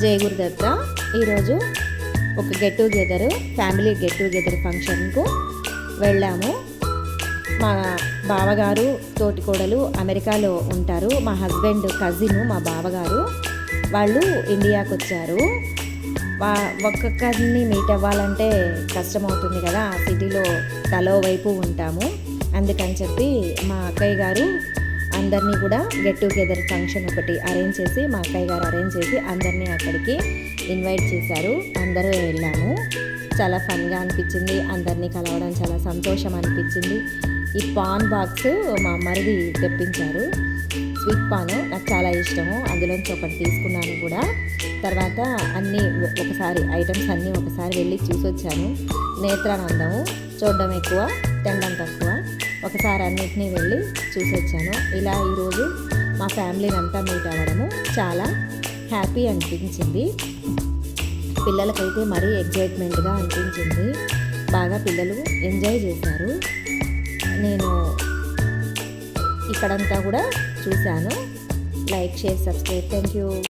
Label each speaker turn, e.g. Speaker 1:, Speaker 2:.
Speaker 1: జై గురుదత్త. ఈరోజు ఒక get together, family get together ఫంక్షన్కు వెళ్ళాము. మా బావగారు తోటికోడలు అమెరికాలో ఉంటారు. మా హస్బెండ్ కజిన్ మా బావగారు వాళ్ళు ఇండియాకు వచ్చారు. ఒక్కొక్కరిని మీట్ అవ్వాలంటే కష్టమవుతుంది కదా, సిటీలో తలో వైపు ఉంటాము. అందుకని చెప్పి మా అక్కయ్య గారు అందరినీ కూడా గెట్ టుగెదర్ ఫంక్షన్ ఒకటి అరేంజ్ చేసి, మా అక్కయ్య గారు అరేంజ్ చేసి అందరినీ అక్కడికి ఇన్వైట్ చేశారు. అందరూ వెళ్ళాము. చాలా ఫన్గా అనిపించింది. అందరినీ కలవడం చాలా సంతోషం అనిపించింది. ఈ పాన్ బాక్స్ మా మరిది తెప్పించారు. స్వీట్ పాన్ నాకు చాలా ఇష్టము. అందులోంచి ఒకటి తీసుకున్నాను కూడా. తర్వాత అన్నీ ఒకసారి ఐటమ్స్ అన్నీ ఒకసారి వెళ్ళి చూసి వచ్చాను. నేత్రానందము చూడడం ఎక్కువ, తినడం తక్కువ. ఒకసారి అన్నిటినీ వెళ్ళి చూసి వచ్చాను. ఇలా ఈరోజు మా ఫ్యామిలీని అంతా మీట్ అవ్వడము చాలా హ్యాపీ అనిపించింది. పిల్లలకైతే మరీ ఎగ్జైట్మెంట్గా అనిపించింది. బాగా పిల్లలు ఎంజాయ్ చేశారు. నేను ఇక్కడంతా కూడా చూశాను. Like, share, subscribe. Thank you.